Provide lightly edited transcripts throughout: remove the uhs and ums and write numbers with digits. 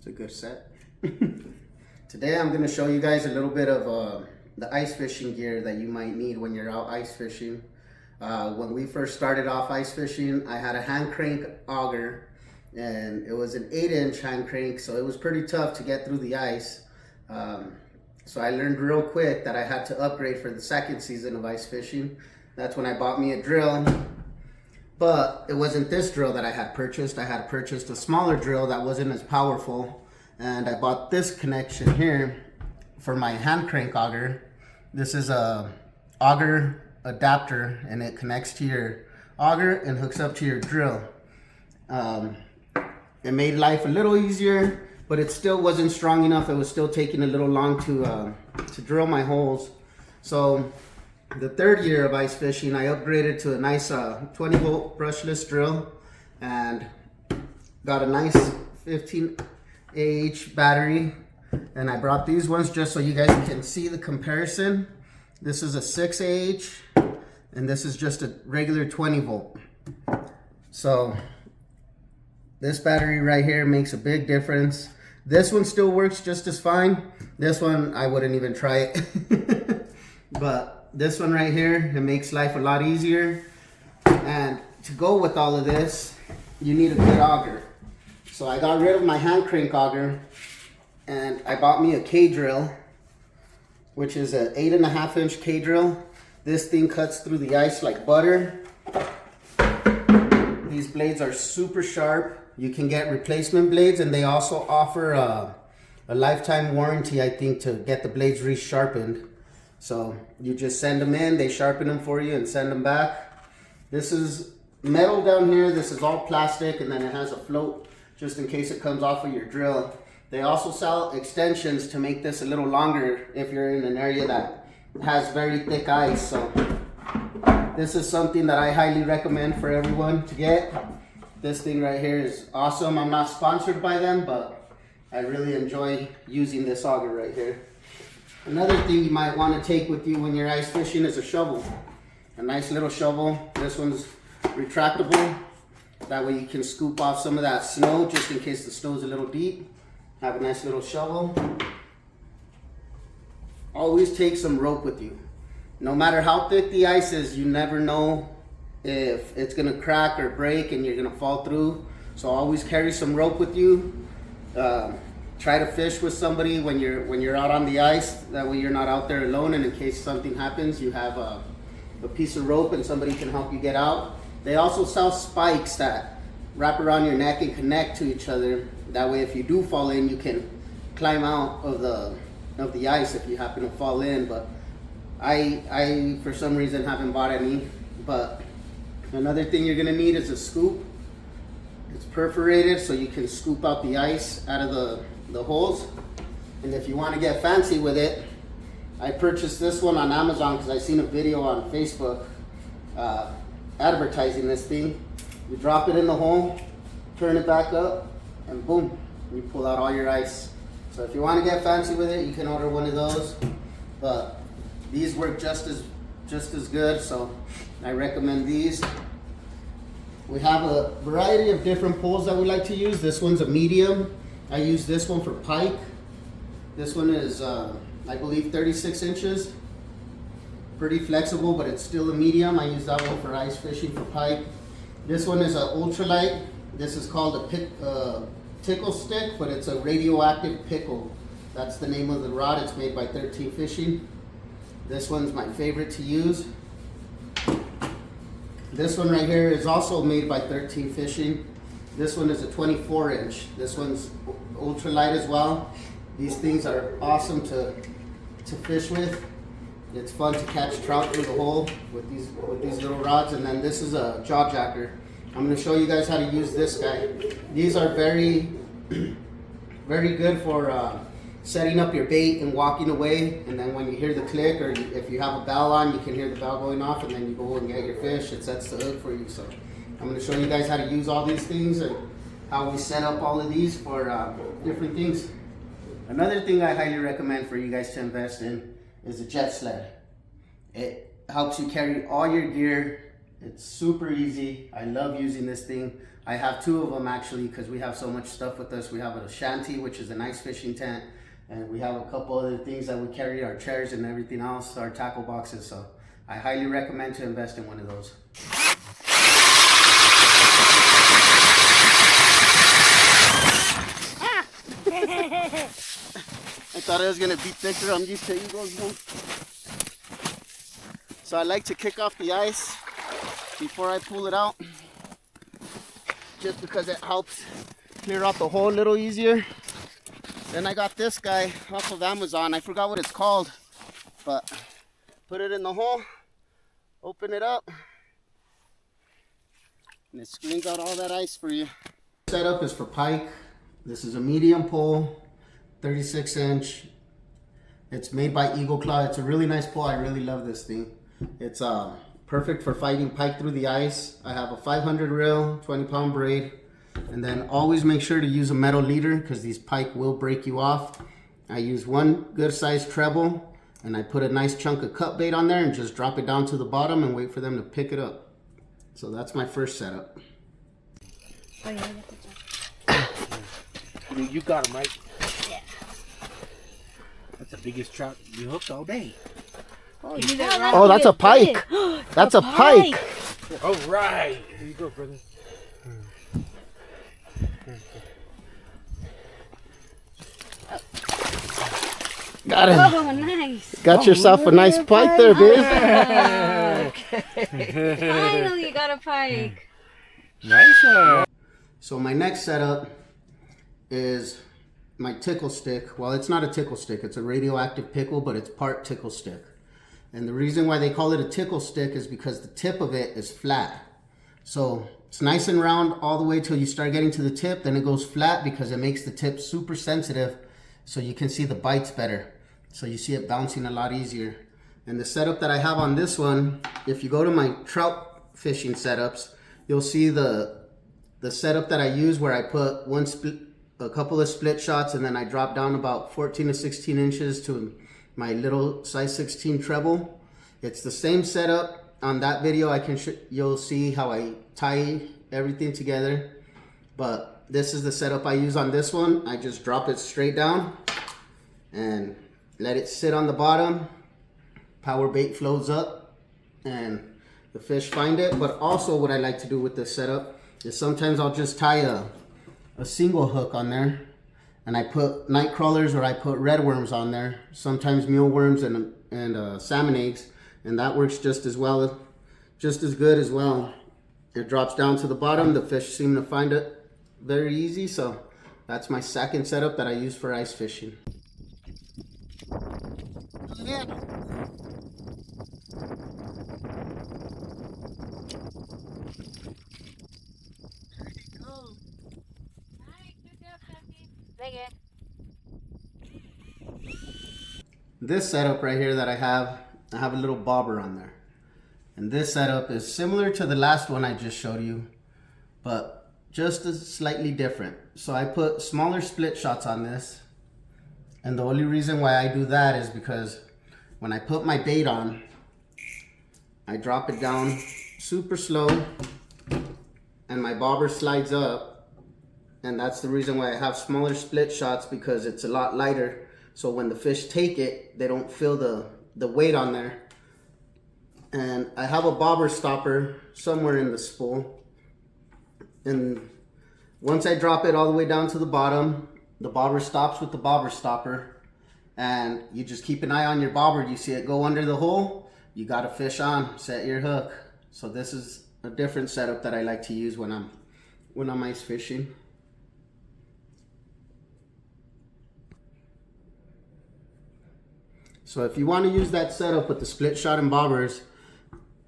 a good set. Today I'm going to show you guys a little bit of the ice fishing gear that you might need when you're out ice fishing. When we first started off ice fishing, I had a hand crank auger, and it was an 8-inch hand crank, so it was pretty tough to get through the ice. So I learned real quick that I had to upgrade for the second season of ice fishing. That's when I bought me a drill. But it wasn't this drill that I had purchased. I had purchased a smaller drill that wasn't as powerful. And I bought this connection here for my hand crank auger. This is a auger adapter, and it connects to your auger and hooks up to your drill. It made life a little easier, but it still wasn't strong enough. It was still taking a little long to drill my holes. So the third year of ice fishing, I upgraded to a nice 20 volt brushless drill and got a nice 15 AH battery. And I brought these ones just so you guys can see the comparison. This is a 6 AH and this is just a regular 20 volt. So this battery right here makes a big difference. This one still works just as fine. This one, I wouldn't even try it. But this one right here, it makes life a lot easier. And to go with all of this, you need a good auger. So I got rid of my hand crank auger and I bought me a K drill, which is an 8.5-inch K drill. This thing cuts through the ice like butter. These blades are super sharp. You can get replacement blades, and they also offer a lifetime warranty, I think, to get the blades resharpened. So you just send them in, they sharpen them for you and send them back. This is metal down here. This is all plastic, and then it has a float just in case it comes off of your drill. They also sell extensions to make this a little longer if you're in an area that has very thick ice. So this is something that I highly recommend for everyone to get. This thing right here is awesome. I'm not sponsored by them, but I really enjoy using this auger right here. Another thing you might want to take with you when you're ice fishing is a shovel. A nice little shovel. This one's retractable. That way you can scoop off some of that snow just in case the snow's a little deep. Have a nice little shovel. Always take some rope with you. No matter how thick the ice is, you never know if it's gonna crack or break and you're gonna fall through. So always carry some rope with you. Try to fish with somebody when you're out on the ice. That way you're not out there alone, and in case something happens, you have a piece of rope and somebody can help you get out. They also sell spikes that wrap around your neck and connect to each other. That way if you do fall in, you can climb out of the ice if you happen to fall in. But I for some reason haven't bought any. But another thing you're gonna need is a scoop. It's perforated so you can scoop out the ice out of the holes. And if you want to get fancy with it, I purchased this one on Amazon because I seen a video on Facebook advertising this thing. You drop it in the hole, turn it back up, and boom, you pull out all your ice. So if you want to get fancy with it, you can order one of those. But these work just as good, so I recommend these. We have a variety of different poles that we like to use. This one's a medium. I use this one for pike. This one is, I believe, 36 inches. Pretty flexible, but it's still a medium. I use that one for ice fishing for pike. This one is an ultralight. This is called a tickle stick, but it's a radioactive pickle. That's the name of the rod. It's made by 13 Fishing. This one's my favorite to use. This one right here is also made by 13 Fishing. This one is a 24-inch. This one's ultralight as well. These things are awesome to fish with. It's fun to catch trout through the hole with these little rods. And then this is a jaw jacker. I'm going to show you guys how to use this guy. These are very, very good for setting up your bait and walking away. And then when you hear the click, or if you have a bell on, you can hear the bell going off, and then you go and get your fish. It sets the hook for you. So I'm going to show you guys how to use all these things and how we set up all of these for different things. Another thing I highly recommend for you guys to invest in is a jet sled. It helps you carry all your gear It's super easy. I love using this thing. I have two of them actually because we have so much stuff with us. We have a shanty, which is a nice fishing tent, and we have a couple other things that we carry, our chairs and everything else, our tackle boxes. So I highly recommend to invest in one of those. I thought it was gonna be thicker. I'm used to Eagles, man. So I like to kick off the ice before I pull it out, just because it helps clear out the hole a little easier. Then I got this guy off of Amazon. I forgot what it's called, but put it in the hole, open it up, and it screens out all that ice for you. Setup is for pike. This is a medium pole, 36 inch. It's made by Eagle Claw. It's a really nice pole. I really love this thing. It's perfect for fighting pike through the ice. I have a 500 reel, 20-pound braid, and then always make sure to use a metal leader because these pike will break you off. I use one good sized treble, and I put a nice chunk of cut bait on there and just drop it down to the bottom and wait for them to pick it up. So that's my first setup. Oh, yeah, you got him, right? yeah. That's the biggest trout you hooked all day. Oh, that's a pike. That's a pike. All right. Here you go, brother. Got it. Oh, nice. Got yourself a nice pike there, babe. Finally, you got a pike. Nice. So my next setup is my tickle stick. Well, it's not a tickle stick. It's a radioactive pickle, but it's part tickle stick. And the reason why they call it a tickle stick is because the tip of it is flat. So it's nice and round all the way till you start getting to the tip. Then it goes flat because it makes the tip super sensitive, so you can see the bites better. So you see it bouncing a lot easier. And the setup that I have on this one, if you go to my trout fishing setups, you'll see the setup that I use where I put a couple of split shots, and then I drop down about 14 to 16 inches to my little size 16 treble. It's the same setup. On that video you'll see how I tie everything together, but this is the setup I use on this one. I just drop it straight down and let it sit on the bottom. Power bait flows up and the fish find it. But also what I like to do with this setup is sometimes I'll just tie a single hook on there, and I put night crawlers or I put red worms on there, sometimes mealworms and salmon eggs, and that works just as well, just as good as well. It drops down to the bottom. The fish seem to find it very easy. So that's my second setup that I use for ice fishing. Yeah. This setup right here that I have a little bobber on there. And this setup is similar to the last one I just showed you, but just slightly different. So I put smaller split shots on this. And the only reason why I do that is because when I put my bait on, I drop it down super slow and my bobber slides up. And that's the reason why I have smaller split shots, because it's a lot lighter. So when the fish take it, they don't feel the weight on there. And I have a bobber stopper somewhere in the spool. And once I drop it all the way down to the bottom, the bobber stops with the bobber stopper. And you just keep an eye on your bobber. You see it go under the hole, you got a fish on, set your hook. So this is a different setup that I like to use when I'm ice fishing. So if you want to use that setup with the split shot and bobbers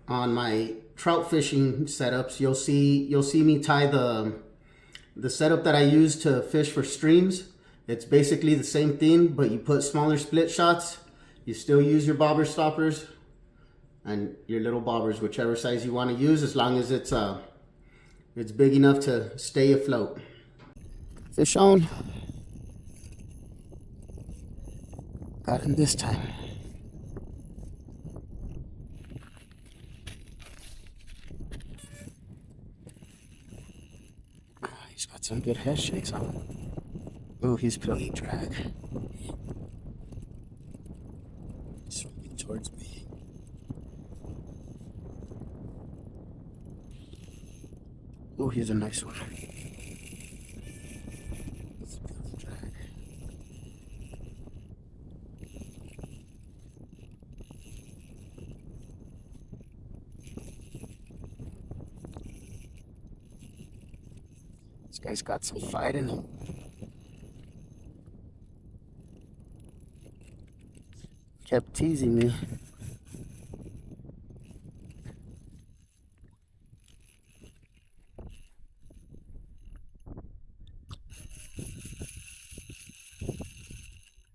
on my trout fishing setups, you'll see me tie the setup that I use to fish for streams. It's basically the same thing, but you put smaller split shots. You still use your bobber stoppers and your little bobbers, whichever size you want to use, as long as it's big enough to stay afloat. Fish on. Got him this time. He's got some good head shakes on him. Oh, he's pulling drag. He's swimming towards me. Oh, he's a nice one. He's pulling drag. This guy's got some fight in him. Kept teasing me.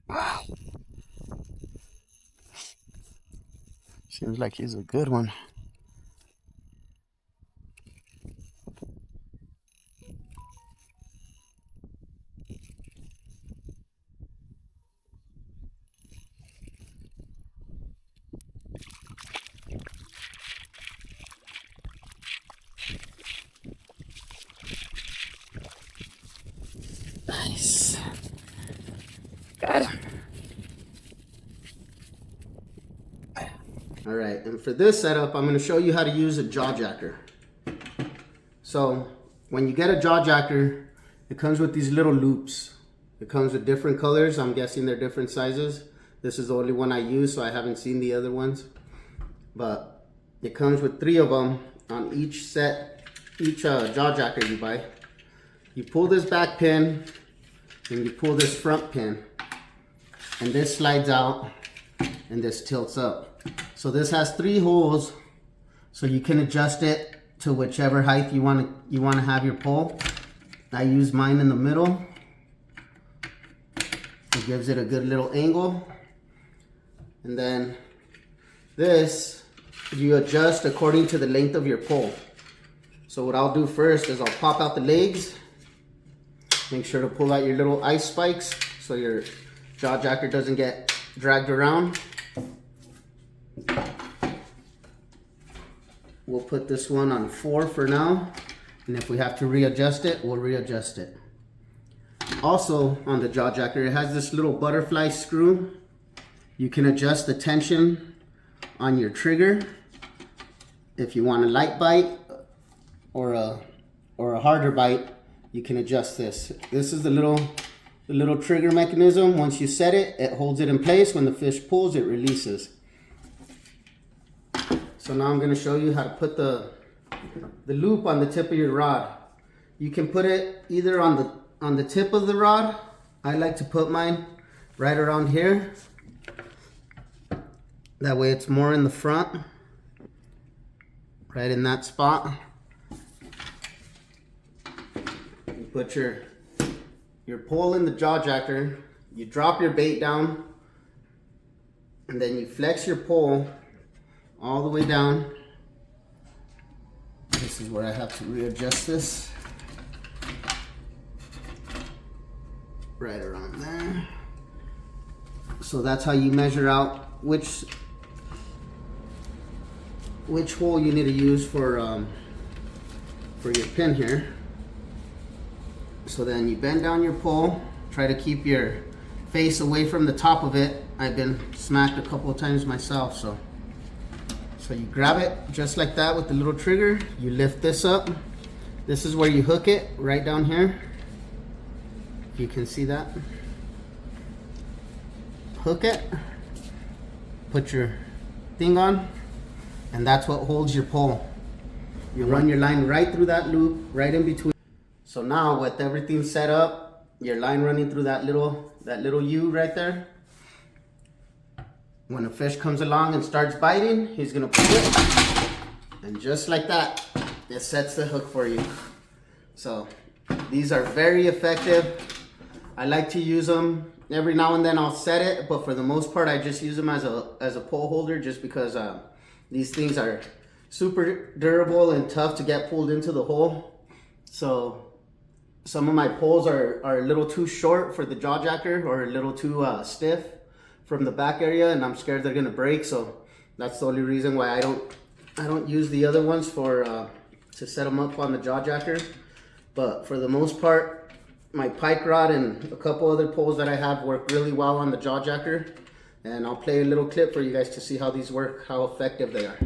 Wow. Seems like he's a good one. Nice. Got him. All right, and for this setup, I'm going to show you how to use a jaw jacker. So when you get a jaw jacker, it comes with these little loops. It comes with different colors. I'm guessing they're different sizes. This is the only one I use, so I haven't seen the other ones. But it comes with 3 of them on each set, each jaw jacker you buy. You pull this back pin, and you pull this front pin, and this slides out, and this tilts up. So this has 3 holes, so you can adjust it to whichever height you want to have your pole. I use mine in the middle. It gives it a good little angle. And then this, you adjust according to the length of your pole. So what I'll do first is I'll pop out the legs. Make sure to pull out your little ice spikes so your jaw jacker doesn't get dragged around. We'll put this one on 4 for now, and if we have to readjust it, we'll readjust it. Also on the jaw jacker, it has this little butterfly screw. You can adjust the tension on your trigger. If you want a light bite or a harder bite, you can adjust this. This is the little trigger mechanism. Once you set it, it holds it in place. When the fish pulls, it releases. So now I'm going to show you how to put the loop on the tip of your rod. You can put it either on the tip of the rod. I like to put mine right around here. That way it's more in the front, right in that spot. You put your pole in the jaw jacker, you drop your bait down, and then you flex your pole all the way down. This is where I have to readjust this. Right around there. So that's how you measure out which hole you need to use for your pin here. So then you bend down your pole, try to keep your face away from the top of it. I've been smacked a couple of times myself, so you grab it just like that with the little trigger. You lift this up. This is where you hook it, right down here. You can see that. Hook it, put your thing on, and that's what holds your pole. You run your line right through that loop, right in between. So now with everything set up, your line running through that little U right there, when a fish comes along and starts biting, he's gonna pull it, and just like that, it sets the hook for you. So these are very effective. I like to use them every now and then. I'll set it, but for the most part, I just use them as a pole holder, just because these things are super durable and tough to get pulled into the hole. So some of my poles are a little too short for the jaw jacker, or a little too stiff from the back area, and I'm scared they're gonna break. So that's the only reason why I don't use the other ones for to set them up on the jaw jacker. But for the most part, my pike rod and a couple other poles that I have work really well on the jaw jacker. And I'll play a little clip for you guys to see how these work, how effective they are.